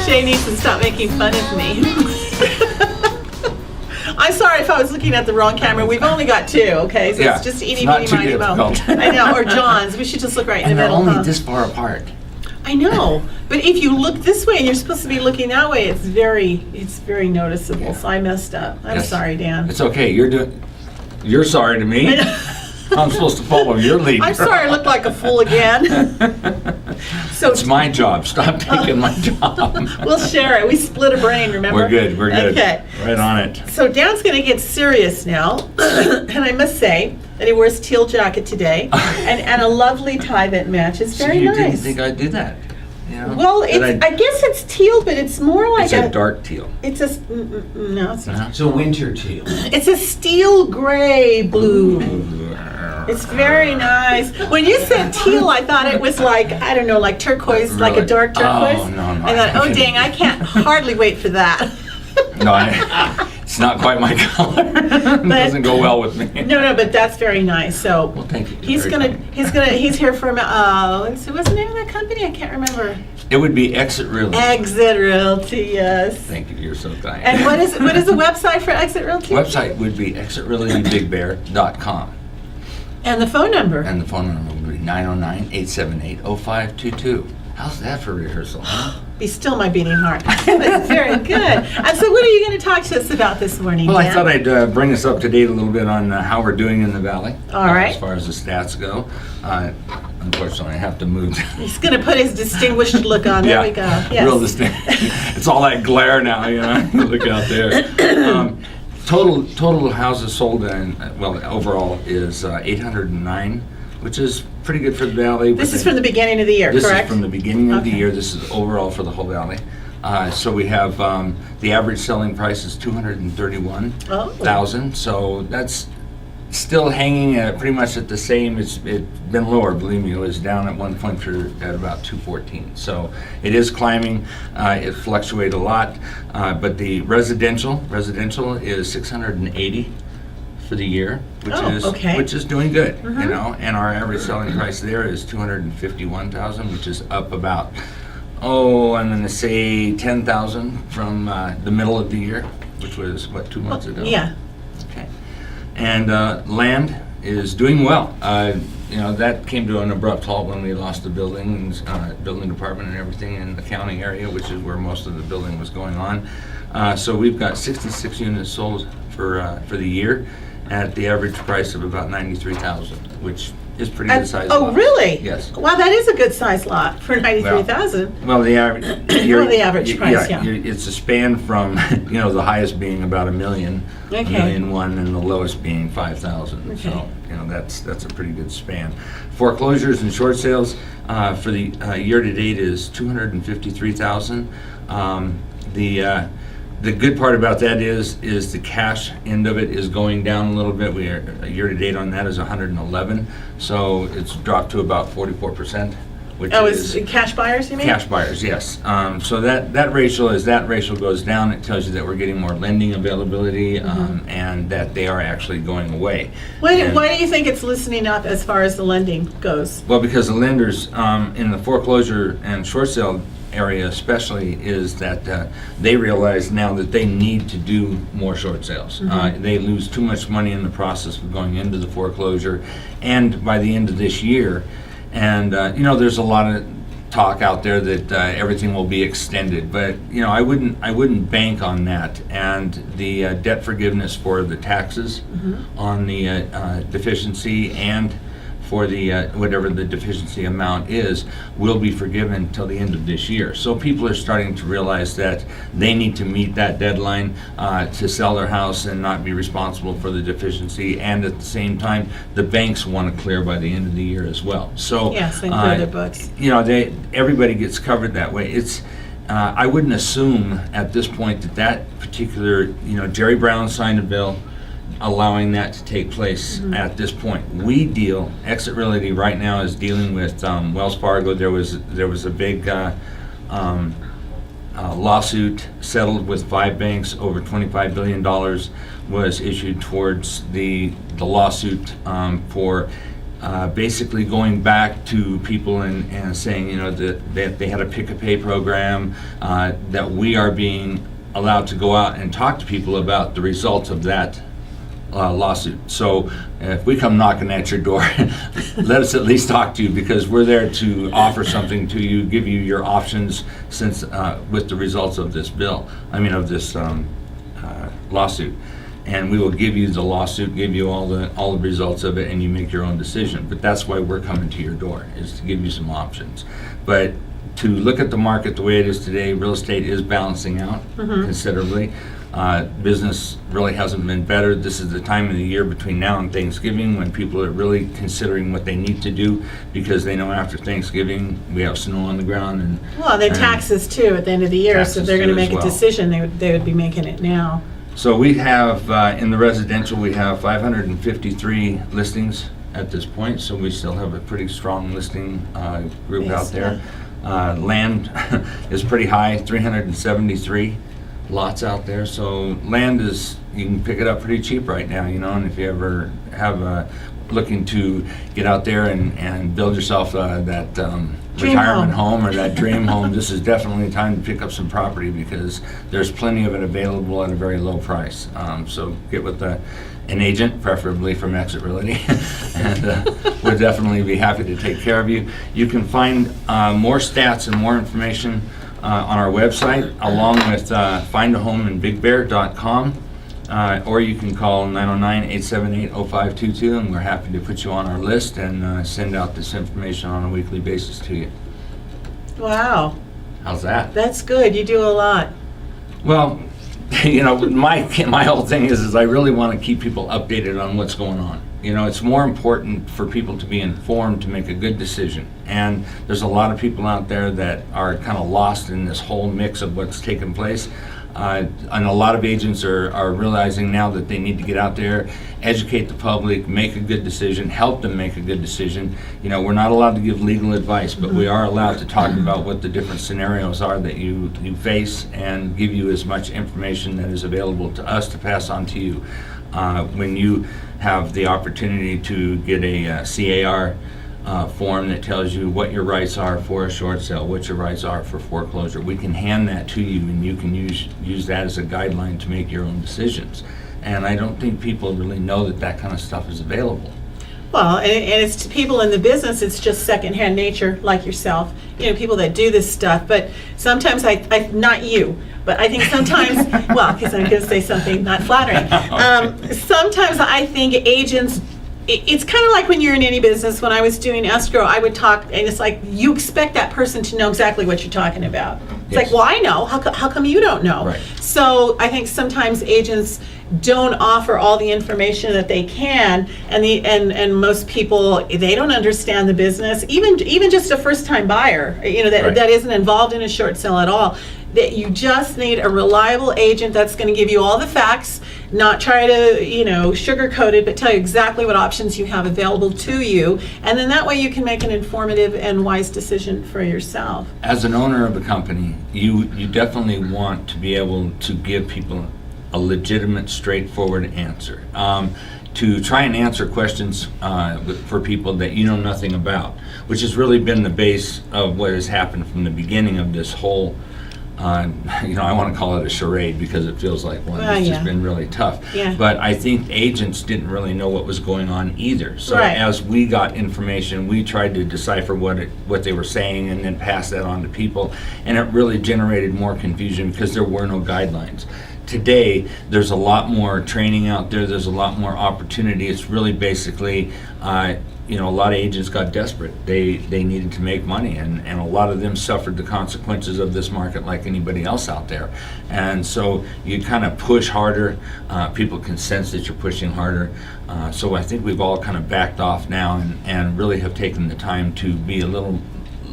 Shay needs to stop making fun of me. I'm sorry if I was looking at the wrong camera. We've only got two, okay? So Yeah, it's just it's eeny, not meeny, too miny, mo. difficult. I know, or John's. We should just look right in And the they're middle. only huh? this far apart. I know, but if you look this way and you're supposed to be looking that way, it's very noticeable. Yeah. So I messed up. I'm Yes. sorry, Dan. It's okay. You're sorry to me. I'm supposed to follow your lead. I'm sorry I look like a fool again. So It's my job. Stop taking my job. we'll share it. We split a brain, remember? We're good. Okay. Right on it. So Dan's going to get serious now, and I must say that he wears teal jacket today, and a lovely tie that matches. Very so you nice. didn't think I'd do that? You know? Well, That I guess it's teal, but it's more like it's a dark teal. It's a no, it's not. Uh-huh. It's a winter teal. It's a steel gray blue. It's very nice. When you said teal, I thought it was like, I don't know, like turquoise, like a Really? dark turquoise. Oh, no. I thought, oh dang, I can't hardly wait for that. No, it's not quite my color. It doesn't go well with me. No, but that's very nice. So Well, thank you. he's Very here from so what's the name of that company? I can't remember. It would be Exit Realty. Exit Realty, yes. Thank you. You're so kind. And what is the website for Exit Realty? Website would be exitrealtybigbear.com. And the phone number. And the phone number would be 909-878-0522. How's that for rehearsal? Huh? Be still my beating heart. That's very good. And so what are you going to talk to us about this morning, Well, I Dan? thought I'd bring us up to date a little bit on how we're doing in the valley. All right. As far as the stats go. Unfortunately, I have to move. He's going to put his distinguished look on. There we go. Yes. Real distinct. It's all that glare now, you know. Look out there. Total houses sold overall is 809, which is pretty good for the valley. This is from the beginning of the year, This correct? is from the beginning of the Okay. year. This is overall for the whole valley. So we have the average selling price is $231,000. So that's still hanging pretty much at the same. It's been lower, believe me. It was down at one point at about 214. So it is climbing. It fluctuates a lot. But the residential is 680 for the year, which is doing good, you know. And our average selling price there is $251,000, which is up about I'm going to say 10,000 from the middle of the year, which was what, 2 months ago. Yeah. Okay. And land is doing well. You know, that came to an abrupt halt when we lost the building department and everything in the accounting area, which is where most of the building was going on. So we've got 66 units sold for the year at the average price of about $93,000, which is pretty good size lot. Oh, really? Yes. Wow, that is a good size lot for $93,000. Well, the average. The average price, yeah. It's a span from the highest being about $1 million, Okay. $1,000,001, and the lowest being $5,000. Okay. So that's a pretty good span. Foreclosures and short sales for the year to date is $253,000. The good part about that is the cash end of it is going down a little bit. We are year to date on that is 111, so it's dropped to about 44%. Which is cash buyers, you mean? Cash buyers, yes. So that ratio, as that ratio goes down, it tells you that we're getting more lending availability and that they are actually going away. Why do you think it's loosening up as far as the lending goes? Well, because the lenders in the foreclosure and short sale area especially is that they realize now that they need to do more short sales. They lose too much money in the process of going into the foreclosure, and by the end of this year, and there's a lot of talk out there that everything will be extended, but I wouldn't bank on that. And the debt forgiveness for the taxes on the deficiency and for the whatever the deficiency amount is will be forgiven till the end of this year. So people are starting to realize that they need to meet that deadline to sell their house and not be responsible for the deficiency, and at the same time the banks want to clear by the end of the year as well. So yes, and clear their books. Everybody gets covered that way. It's I wouldn't assume at this point that particular Jerry Brown signed a bill allowing that to take place at this point. Exit Realty right now is dealing with Wells Fargo. There was a big lawsuit settled with 5 banks. Over $25 billion was issued towards the lawsuit for basically going back to people and saying, you know, that they had a pick a pay program, that we are being allowed to go out and talk to people about the results of that lawsuit. So if we come knocking at your door, let us at least talk to you, because we're there to offer something to you, give you your options since with the results of this of this lawsuit. And we will give you the lawsuit, give you all the results of it, and you make your own decision. But that's why we're coming to your door, is to give you some options. But to look at the market the way it is today, real estate is balancing out considerably. Business really hasn't been better. This is the time of the year between now and Thanksgiving when people are really considering what they need to do, because they know after Thanksgiving we have snow on the ground and taxes too at the end of the year. So if they're going to make a decision, they would be making it now. So we have, in the residential, we have 553 listings at this point, so we still have a pretty strong listing group out there. Land is pretty high, 373 lots out there, so land is, you can pick it up pretty cheap right now, you know, and if you ever have looking to get out there and build yourself that retirement home or that dream home, this is definitely the time to pick up some property, because there's plenty of it available at a very low price. So get with an agent, preferably from Exit Realty, and we'll definitely be happy to take care of you. You can find more stats and more information on our website, along with findahomeinbigbear.com. Or you can call 909-878-0522, and we're happy to put you on our list and send out this information on a weekly basis to you. Wow. How's that? That's good. You do a lot. Well, you know, my whole thing is I really want to keep people updated on what's going on. You know, it's more important for people to be informed to make a good decision. And there's a lot of people out there that are kind of lost in this whole mix of what's taking place. And a lot of agents are realizing now that they need to get out there, educate the public, make a good decision, help them make a good decision. You know, we're not allowed to give legal advice, but we are allowed to talk about what the different scenarios are that you face, and give you as much information that is available to us to pass on to you. When you have the opportunity to get a CAR form that tells you what your rights are for a short sale, what your rights are for foreclosure, we can hand that to you, and you can use that as a guideline to make your own decisions. And I don't think people really know that kind of stuff is available. Well, and it's to people in the business, it's just secondhand nature, like yourself. You know, people that do this stuff. But sometimes I not you, but I think sometimes, well, because I'm going to say something not flattering. Sometimes I think agents, it's kind of like when you're in any business. When I was doing escrow, I would talk, and it's like you expect that person to know exactly what you're talking about. It's like, well, I know. How come you don't know? Right. So I think sometimes agents don't offer all the information that they can, and most people, they don't understand the business. Even just a first-time buyer, you know, that isn't involved in a short sale at all. That you just need a reliable agent that's going to give you all the facts, not try to, you know, sugarcoat it, but tell you exactly what options you have available to you, and then that way you can make an informative and wise decision for yourself. As an owner of a company, you definitely want to be able to give people a legitimate, straightforward answer. To try and answer questions for people that you know nothing about, which has really been the base of what has happened from the beginning of this whole you know, I want to call it a charade because it feels like one. It's just been really tough. Yeah. But I think agents didn't really know what was going on either. So as we got information, we tried to decipher what they were saying and then pass that on to people. And it really generated more confusion because there were no guidelines. Today, there's a lot more training out there. There's a lot more opportunity. It's really basically, you know, a lot of agents got desperate. They needed to make money, and a lot of them suffered the consequences of this market like anybody else out there. And so you kind of push harder. People can sense that you're pushing harder. So I think we've all kind of backed off now and really have taken the time to be a little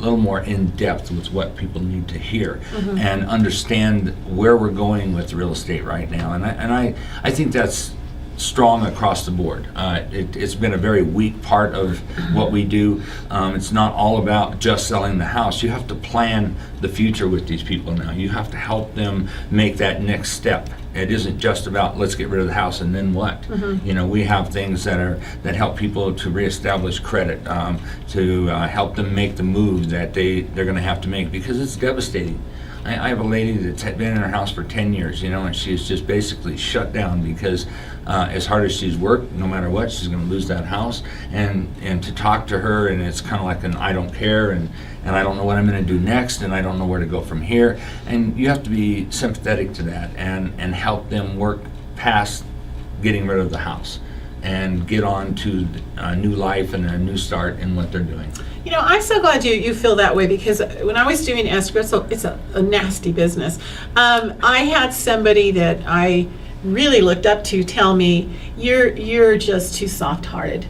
more in depth with what people need to hear and understand where we're going with real estate right now. And I think that's strong across the board. It's been a very weak part of what we do. It's not all about just selling the house. You have to plan the future with these people now. You have to help them make that next step. It isn't just about let's get rid of the house and then what. You know, we have things that help people to reestablish credit, to help them make the move that they're going to have to make, because it's devastating. I have a lady that's been in her house for 10 years, you know, and she's just basically shut down because as hard as she's worked, no matter what, she's going to lose that house. And to talk to her, and it's kind of like an I don't care, and I don't know what I'm going to do next, and I don't know where to go from here. And you have to be sympathetic to that and help them work past getting rid of the house and get on to a new life and a new start in what they're doing. You know, I'm so glad you feel that way, because when I was doing escrow, so it's a nasty business. I had somebody that I really looked up to tell me, you're just too soft-hearted.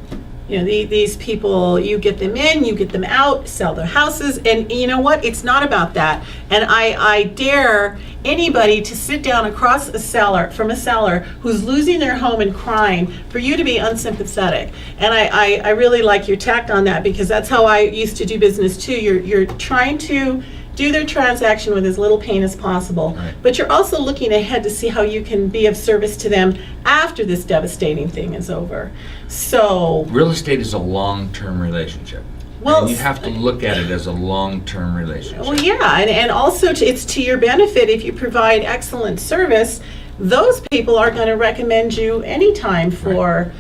You know, these people, you get them in, you get them out, sell their houses, and you know what? It's not about that. And I dare anybody to sit down across from a seller who's losing their home and crying, for you to be unsympathetic. And I really like your tact on that, because that's how I used to do business too. You're trying to do their transaction with as little pain as possible, right, but you're also looking ahead to see how you can be of service to them after this devastating thing is over. So real estate is a long-term relationship. Well, and you have to look at it as a long-term relationship. well, yeah, and also it's to your benefit if you provide excellent service. Those people are going to recommend you anytime for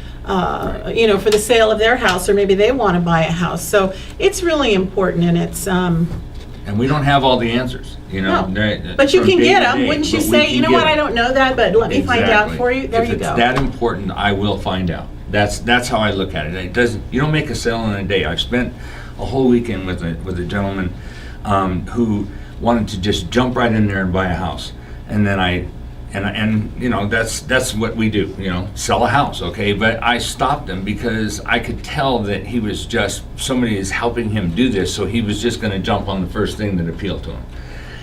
you know, for the sale of their house, or maybe they want to buy a house. So it's really important, and it's And we don't have all the answers, you know. No. But you from can day get to them. day, Wouldn't you but we say, can you know get what, I them. don't know that, but let me find out Exactly. for you? There if you it's go. that important, I will find out. That's how I look at it. It doesn't. You don't make a sale in a day. I've spent a whole weekend with a gentleman who wanted to just jump right in there and buy a house, and then and you know, that's what we do, you know, sell a house, okay? But I stopped him because I could tell that he was just, somebody is helping him do this, so he was just going to jump on the first thing that appealed to him.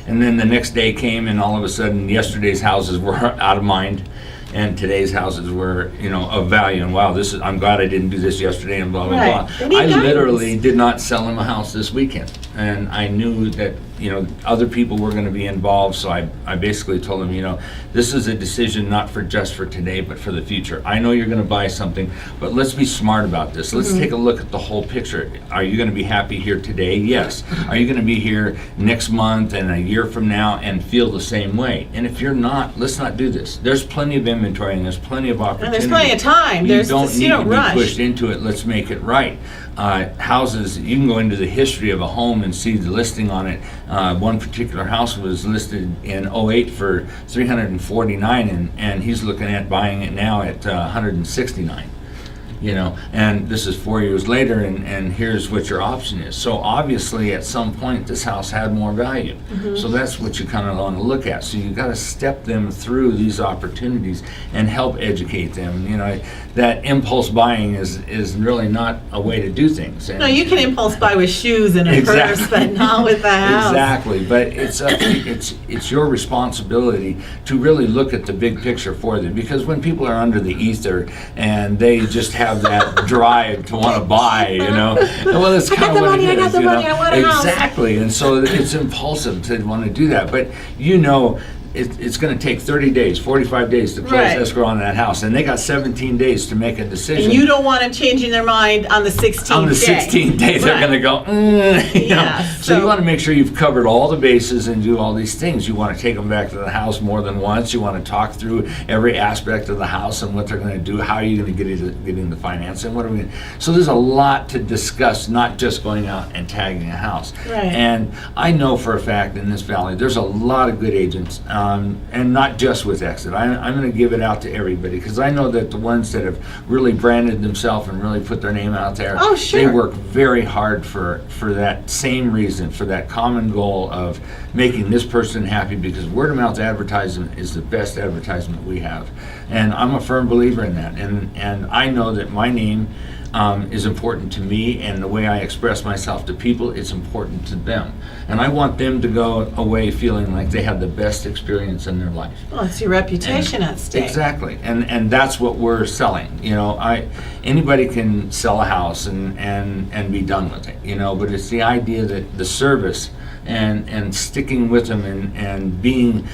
And then the next day came, and all of a sudden yesterday's houses were out of mind, and today's houses were, you know, of value. And wow, I'm glad I didn't do this yesterday, and blah blah Right. blah. They need I guidance. literally did not sell him a house this weekend, and I knew that, you know, other people were going to be involved. So I basically told him, you know, this is a decision not just for today, but for the future. I know you're going to buy something, but let's be smart about this. Let's take a look at the whole picture. Are you going to be happy here today? Yes. Are you going to be here next month and a year from now and feel the same way? And if you're not, let's not do this. There's plenty of inventory, and there's plenty of opportunity. And there's plenty of time. You There's don't just, need you to don't be rush. pushed into it. Let's make it right. Houses, you can go into the history of a home and see the listing on it. One particular house was listed in '08 for $349, and he's looking at buying it now at $169. You know, and this is 4 years later, and here's what your option is. So obviously, at some point, this house had more value. So that's what you kind of want to look at. So you got to step them through these opportunities and help educate them. You know, that impulse buying is really not a way to do things. And No, you can impulse buy with shoes and a purse, but not with the house. Exactly, but it's your responsibility to really look at the big picture for them, because when people are under the ether and they just have that drive to want to buy, you know, well, it's kind of what it is. I got the money, I want a house. Exactly, and so it's impulsive to want to do that, but you know, it's going to take 30 days, 45 days to close Right. escrow on that house, and they got 17 days to make a decision. And you don't want them changing their mind on the 16th day. On the 16th day, they're Right. going to go, you know. Yeah, So you so- want to make sure you've covered all the bases and do all these things. You want to take them back to the house more than once. You want to talk through every aspect of the house and what they're going to do. How are you going to get in the financing? What are we? So there's a lot to discuss, not just going out and tagging a house. Right. And I know for a fact in this valley, there's a lot of good agents, and not just with Exit. I'm going to give it out to everybody, because I know that the ones that have really branded themselves and really put their name out there, Oh, sure. they work very hard for that same reason, for that common goal of making this person happy, because word of mouth advertising is the best advertisement we have. And I'm a firm believer in that. And I know that my name is important to me, and the way I express myself to people, it's important to them. And I want them to go away feeling like they have the best experience in their life. Well, it's your reputation at stake. Exactly, and that's what we're selling. Anybody can sell a house and be done with it. But it's the idea that the service and sticking with them and being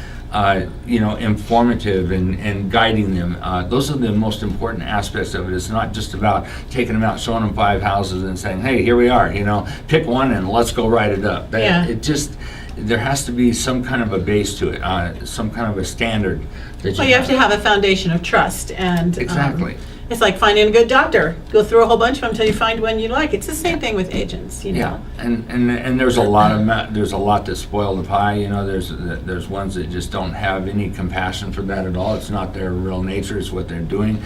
informative and guiding them. Those are the most important aspects of it. It's not just about taking them out, showing them 5 houses and saying, hey, here we are, pick one and let's go write it up. There has to be some kind of a base to it, some kind of a standard. Well, you have to have a foundation of trust, and exactly. It's like finding a good doctor. Go through a whole bunch of them until you find one you like. It's the same thing with agents, Yeah, and there's a lot there's a lot that spoil the pie. There's ones that just don't have any compassion for that at all. It's not their real nature. It's what they're doing.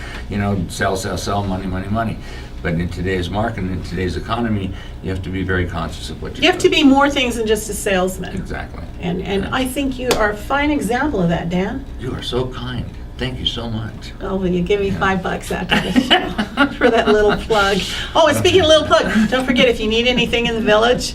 Sell, money. But in today's market, in today's economy, you have to be very conscious of what you're doing. You have to be more things than just a salesman. Exactly. And I think you are a fine example of that, Dan. You are so kind. Thank you so much. Oh, will you give me $5 after this show for that little plug? Oh, and speaking of little plug, don't forget, if you need anything in the village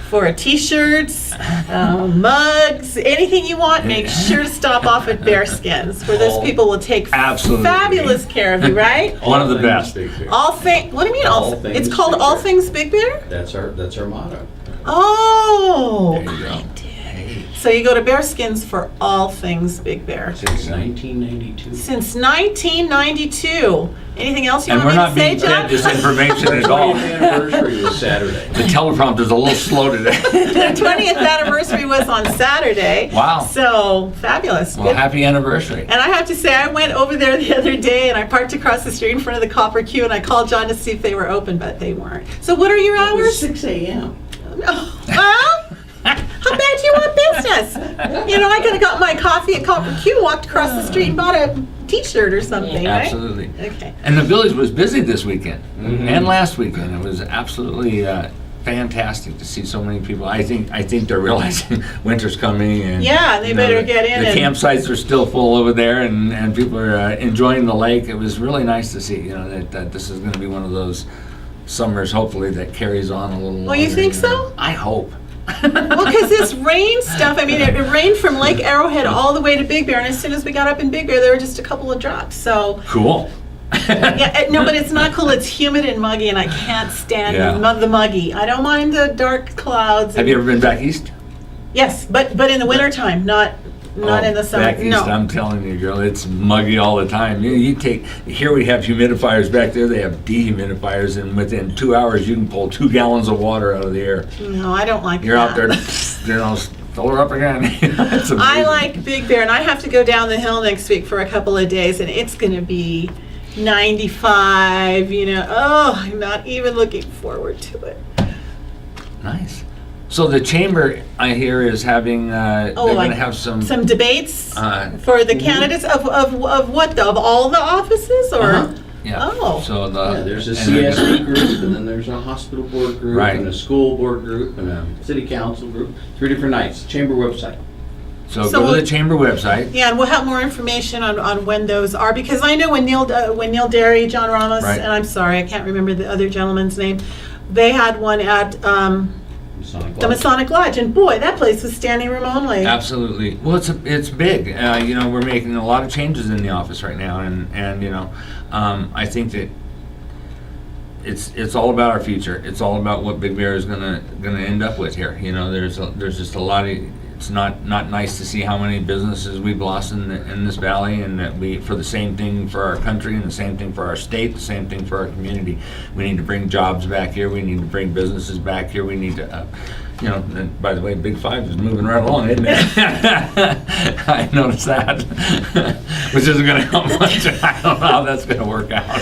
for t-shirts, mugs, anything you want, make sure to stop off at Bearskins, where those people will take Absolutely. fabulous care of you, right? One of the best. All things. What do you mean? It's called All Things Big Bear? That's our motto. Oh. There you go. So you go to Bearskins for all things Big Bear. Since 1992. Since 1992. Anything else you And we're want not me to say, being fed John? this information at all. 20th anniversary was Saturday. The teleprompter's a little slow today. The 20th anniversary was on Saturday. Wow. So fabulous. Well, Good. happy anniversary. And I have to say, I went over there the other day and I parked across the street in front of the Copper Queue and I called John to see if they were open, but they weren't. So what are your It was hours? 6 a.m. Oh, well, how bad do you want business? I could have got my coffee at Copper Q, walked across the street and bought a t-shirt or something, right? Absolutely. Okay. And the village was busy this weekend Mhm. and last weekend. It was absolutely fantastic to see so many people. I think they're realizing winter's coming, and Yeah, they better get in The and- campsites are still full over there, and people are enjoying the lake. It was really nice to see. That this is going to be one of those summers, hopefully, that carries on a little longer. Well, you think so? I hope. Well, because this rain stuff, it rained from Lake Arrowhead all the way to Big Bear, and as soon as we got up in Big Bear, there were just a couple of drops. So, Cool. yeah, no, but it's not cool. It's humid and muggy, and I can't stand the muggy. I don't mind the dark clouds. Have you ever been back east? Yes, but in the wintertime, not in the summer. Back east, No. I'm telling you, girl, it's muggy all the time. Here we have humidifiers back there. They have dehumidifiers, and within 2 hours, you can pull 2 gallons of water out of the air. No, I don't like You're that. out there, fill her up again. It's I amazing. like Big Bear, and I have to go down the hill next week for a couple of days, and it's going to be 95. Oh, I'm not even looking forward to it. Nice. So the chamber, I hear, is having. They're going to have some debates for the mhm. candidates of what though? Of all the offices, or Uh-huh. Yeah. Oh. So There's a and they're gonna- CSD group, and then there's a hospital board group, Right. and a school board group, and a city council group. 3 different nights. Chamber website. So So go to we'll- the chamber website. Yeah, and we'll have more information on when those are, because I know when Neil Derry, John Ramos, Right. and I'm sorry, I can't remember the other gentleman's name, they had one at Masonic the Lodge. Masonic Lodge, and boy, that place was standing room only. Absolutely. Well, it's big. We're making a lot of changes in the office right now, and I think that it's all about our future. It's all about what Big Bear is gonna end up with here. There's just a lot of. It's not nice to see how many businesses we've lost in this valley, and that we, for the same thing for our country and the same thing for our state, the same thing for our community. We need to bring jobs back here. We need to bring businesses back here. We need to, and by the way, Big Five is moving right along, isn't it? I noticed that, which isn't going to help much. I don't know how that's going to work out.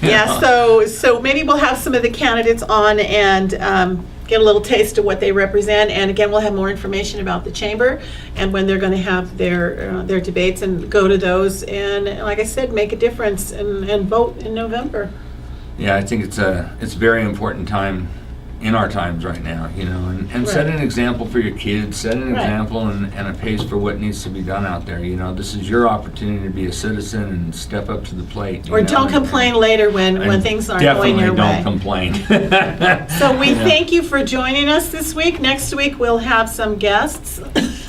Yeah, so maybe we'll have some of the candidates on and get a little taste of what they represent, and again, we'll have more information about the chamber and when they're going to have their debates, and go to those, and like I said, make a difference and vote in November. Yeah, I think it's a very important time in our times right now, and set Right. an example for your kids, set an Right. example and a pace for what needs to be done out there. This is your opportunity to be a citizen and step up to the plate. Or don't complain later when And things aren't going your way. Definitely don't complain. So we thank you for joining us this week. Next week, we'll have some guests.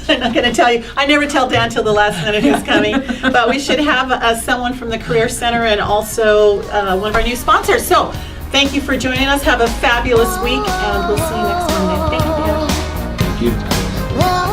I'm not going to tell you. I never tell Dan till the last minute who's coming. But we should have someone from the Career Center and also one of our new sponsors. So thank you for joining us. Have a fabulous week, and we'll see you next Monday. Thank you, Dan. Thank you. Whoa.